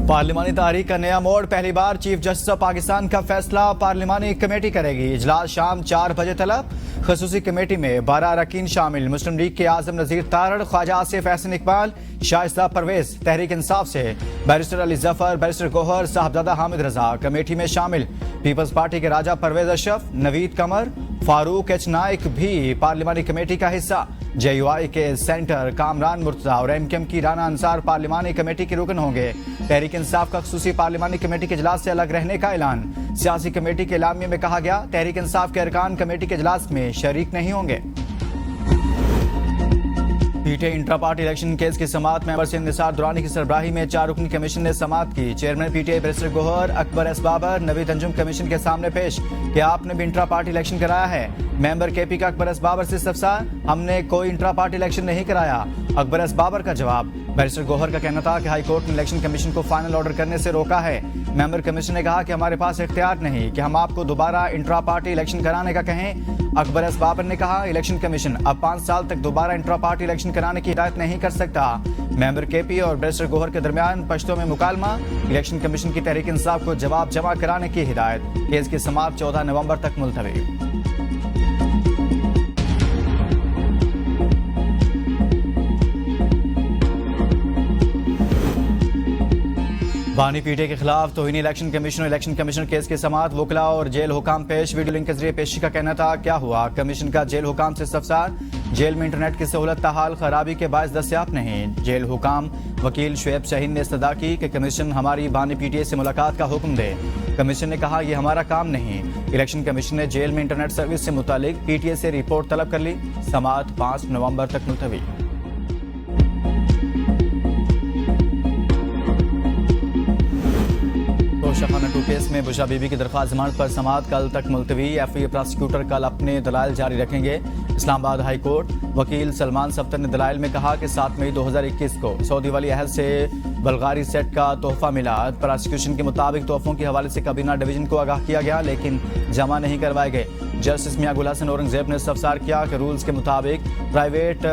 पार्लिमानी तारीख का नया मोड़, पहली बार चीफ जस्टिस ऑफ पाकिस्तान का फैसला पार्लिमानी कमेटी करेगी। इजलास शाम 4 बजे तलब। खसूसी कमेटी में 12 अरकान शामिल। मुस्लिम लीग के आजम नजीर तारड़, ख्वाजा आसिफ एहसन इकबाल, शाइस्ता परवेज, तहरीक इंसाफ से बैरिस्टर अली जफर, बैरिस्टर गोहर, साहबजादा हामिद रजा कमेटी में शामिल। पीपल्स पार्टी के राजा परवेज अशरफ, नवीद कमर, फारूक एच नाइक भी पार्लिमानी कमेटी का हिस्सा। JUI के सेंटर कामरान मुर्तजा और MKM की राना अंसार पार्लिमानी कमेटी के रुकन होंगे। तहरीक इंसाफ का खसूसी पार्लिमानी कमेटी के इजलास से अलग रहने का ऐलान। सियासी कमेटी के एलामिया में कहा गया, तहरीक इंसाफ के अरकान कमेटी के इजलास में शरीक नहीं होंगे। पीटे इंट्रा पार्टी इलेक्शन केस की समाअत में अमर सिंह निसार दुरानी की सरबराही में 4 रुकनी कमीशन ने समाअत की। Chairman PTA barrister Gohar Akbar S Babar Naveed Anjum commission के सामने पेश कि आपने भी इंट्रा पार्टी इलेक्शन कराया है। मेंबर KP का अकबर एस बाबर से इस्तफसार, हमने कोई इंट्रा पार्टी इलेक्शन नहीं कराया। अकबर एस बाबर का जवाब। बैरिस्टर गोहर का कहना था कि हाईकोर्ट ने इलेक्शन कमीशन को फाइनल ऑर्डर करने से रोका है। मेंबर कमीशन ने कहा कि हमारे पास इख्तियार नहीं कि हम आपको दोबारा इंट्रा पार्टी इलेक्शन कराने का कहें। अकबर एस बाबर ने कहा, इलेक्शन कमीशन अब 5 साल तक दोबारा इंट्रा पार्टी इलेक्शन कराने की हिदायत नहीं कर सकता। मेंबर KP और बैरिस्टर गोहर के दरमियान पश्तो में मुकालमा। इलेक्शन कमीशन की तहरीक इंसाफ को जवाब जमा कराने की हिदायत। केस की समाअत 14 नवंबर तक मुलतवी। बानी पीटे के खिलाफ तौहीन इलेक्शन कमीशन और इलेक्शन कमिश्नर केस की समाअत। वकला और जेल हुकाम पेश। वीडियो लिंक के जरिए पेशी का कहना था, क्या हुआ? कमीशन का जेल हुकाम से इस्तफसार। जेल में इंटरनेट की सहूलत ताहाल खराबी के बायस दस्तयाब नहीं। जेल हुकाम वकील शुएब शहीन ने इस्तदा की कि कमीशन हमारी बानी PTA से मुलाकात का हुक्म दे। कमीशन ने कहा, यह हमारा काम नहीं। इलेक्शन कमीशन ने जेल में इंटरनेट सर्विस से मुतालिक PTA से रिपोर्ट तलब कर ली। समाअत 5 नवंबर तक मुलतवी। शाखाना 2 केस में बुशरा बीबी की दरख्वास्त जमानत पर समाअत कल तक मुलतवी। FIA प्रोसिक्यूटर कल अपने दलाइल जारी रखेंगे। इस्लामाबाद हाई कोर्ट वकील सलमान सफ्तर ने दलाइल में कहा कि 7 मई 2021 को सऊदी वली अहद से बल्गारी सेट का तोहफा मिला। प्रोसिक्यूशन के मुताबिक तोहफों के हवाले से काबीना डिवीजन को आगाह किया गया, लेकिन जमा नहीं करवाए गए। जस्टिस मियां गुल हसन औरंगजेब ने इस्तफसार किया कि रूल्स के मुताबिक प्राइवेट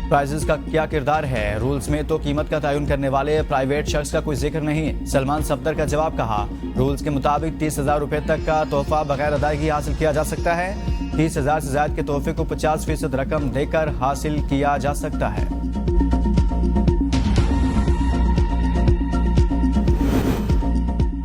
प्राइजेस का क्या किरदार है। रूल्स में तो कीमत का तयन करने वाले प्राइवेट शख्स का कोई जिक्र नहीं। सलमान सफ्तर का जवाब कहा, रूल्स के मुताबिक 30,000 रुपए तक का तोहफा बगैर अदायगी हासिल किया जा सकता है। 30,000 से ज्यादा के तोहफे को 50% रकम देकर हासिल किया जा सकता है।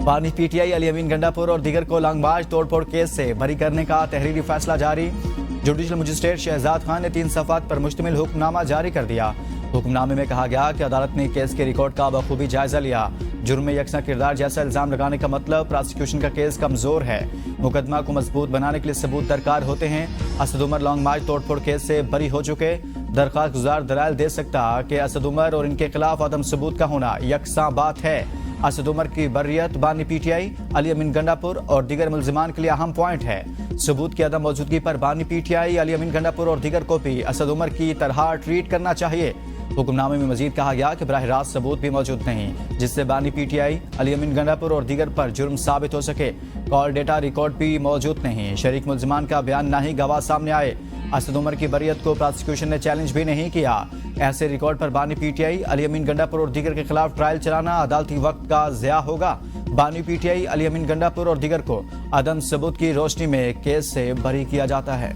बानी PTI अली अमीन गंडापुर और दीगर को लांगबाज तोड़फोड़ केस से बरी करने का तहरीरी फैसला जारी। जुडिशल मजिस्ट्रेट शहजाद खान ने 3 सफ़ात पर मुश्तमिल हुक्मनामा जारी कर दिया। हुक्मनामे में कहा गया कि अदालत ने केस के रिकॉर्ड का बखूबी जायजा लिया। जुर्म में यकसा किरदार जैसा इल्जाम लगाने का मतलब प्रोसिक्यूशन का केस कमजोर है। मुकदमा को मजबूत बनाने के लिए सबूत दरकार होते हैं। असद उमर लॉन्ग मार्च तोड़फोड़ केस से बरी हो चुके। दरख्वास्त गुजार दलाइल दे सकता कि असद उमर और इनके खिलाफ अदम सबूत का होना यकसा बात है। असद उमर की बर्रियत बानी PTI अली अमीन गंडापुर और दीगर मुल्जिमान के लिए अहम पॉइंट है। सबूत की अदम मौजूदगी पर बानी PTI अली अमीन गंडापुर और दीगर को भी असद उमर की तरह ट्रीट करना चाहिए। हुक्मनामे में मजीद कहा गया कि बराह रास्त सबूत भी मौजूद नहीं, जिससे बानी PTI अली अमीन गंडापुर और दीगर पर जुर्म साबित हो सके। कॉल डेटा रिकॉर्ड भी मौजूद नहीं। शरीक मुल्जिमान का बयान ना ही गवाह सामने आए। असद उमर की बरियत को प्रोसिक्यूशन ने चैलेंज भी नहीं किया। ऐसे रिकॉर्ड पर बानी PTI अली अमीन गंडापुर और दीगर के खिलाफ ट्रायल चलाना अदालती वक्त का ज़िया होगा। बानी PTI अली अमीन गंडापुर और दीगर को अदम सबूत की रोशनी में केस से बरी किया जाता है।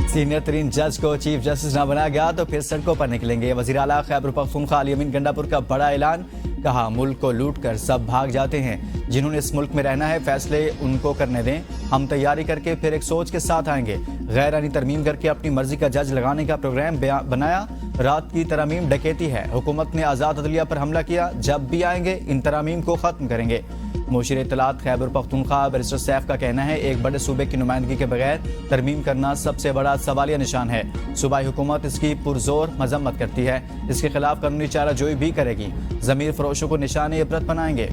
सीनियर तरीन जज को चीफ जस्टिस न बनाया गया तो फिर सड़कों पर निकलेंगे। वज़ीर आला खैबर पख्तूनख्वा अली अमीन गंडापुर का बड़ा ऐलान। कहा, मुल्क को लूट कर सब भाग जाते हैं। जिन्होंने इस मुल्क में रहना है फैसले उनको करने दें। हम तैयारी करके फिर एक सोच के साथ आएंगे। गैर आनी तरमीम करके अपनी मर्जी का जज लगाने का प्रोग्राम बनाया। रात की तरमीम डकैती है। हुकूमत ने आज़ाद अदलिया पर हमला किया। जब भी आएंगे इन तरमीम को खत्म करेंगे। मुशीर इत्तलात खैबर पख्तूनख्वा बैरिस्टर सैफ का कहना है, एक बड़े सूबे की नुमाइंदगी के बगैर तरमीम करना सबसे बड़ा सवालिया निशान है। सूबाई हुकूमत इसकी पुरजोर मजम्मत करती है। इसके खिलाफ कानूनी चाराजोई भी करेगी। ज़मीर फरोशों को निशान इबरत बनाएंगे।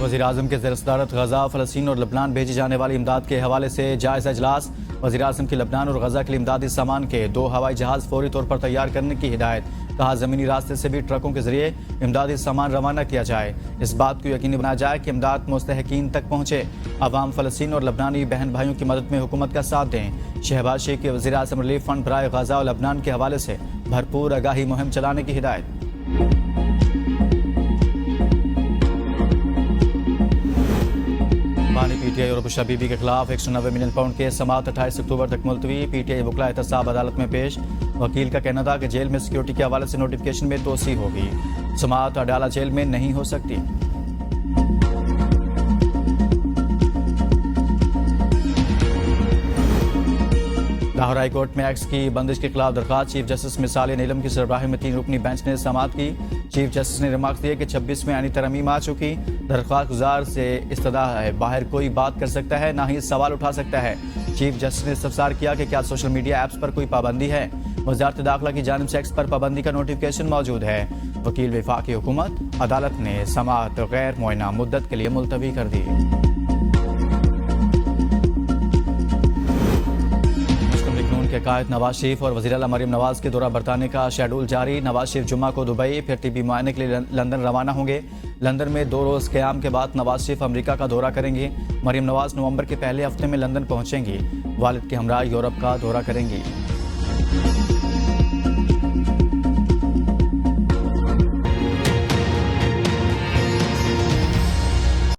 वज़ीर आज़म के ज़ेर सदारत गजा, फ़लस्तीन और लबनान भेजी जाने वाली इमदाद के हवाले से जायज़ा इजलास। वज़ीर-ए-आज़म की लबनान और गजा के लिए इमदादी सामान के 2 हवाई जहाज फौरी तौर पर तैयार करने की हिदायत। कहा ज़मीनी रास्ते से भी ट्रकों के जरिए इमदादी सामान रवाना किया जाए। इस बात को यकीनी बनाया जाए कि इमदाद मुस्तहकीन तक पहुँचे। अवाम फ़लस्तीन और लबनानी बहन भाइयों की मदद में हुकूमत का साथ दें। शहबाज शेख के वज़ीर-ए-आज़म रिलीफ फंड बराए गजा और लबनान के हवाले से भरपूर आगाही मुहिम चलाने की हिदायत। पीटीआई और बुशरा बीबी के खिलाफ 190 मिलियन पाउंड के समाअत 28 अक्टूबर तक मुलतवी। पीटीआई वकला एहतसाब अदालत में पेश। वकील का कहना था कि जेल में सिक्योरिटी के हवाले से नोटिफिकेशन में तोसी होगी। समाअत अडाला जेल में नहीं हो सकती। लाहौर हाई कोर्ट में एक्स की बंदिश के खिलाफ दरखास्त। चीफ जस्टिस मिसाल नीलम की सरबराही में 3 रुकनी बेंच ने समाअत की। चीफ जस्टिस ने रिमार्क दिए कि 26 में आनी तरमीम आ चुकी। दरख्वास्त गुजार से इस्तदा है, बाहर कोई बात कर सकता है, ना ही सवाल उठा सकता है। चीफ जस्टिस ने इस्तफसार किया कि क्या सोशल मीडिया ऐप्स पर कोई पाबंदी है। वज़ारत दाखिला की जानिब से एक्स पर पाबंदी का नोटिफिकेशन मौजूद है। वकील वफाकी हुकूमत अदालत ने समाअत गैर मुअय्यना मुद्दत के लिए मुलतवी कर दी। के कायद नवाज शरीफ और वज़ीर आला मरीम नवाज के दौरा बरताने का शेड्यूल जारी। नवाज शरीफ जुम्मा को दुबई, फिर तिब्बी मुआयने के लिए लंदन रवाना होंगे। लंदन में 2 रोज़ क़याम के बाद नवाज शरीफ अमेरिका का दौरा करेंगे। मरीम नवाज नवंबर के पहले हफ्ते में लंदन पहुंचेंगी। वालिद के हमरा यूरोप का दौरा करेंगी।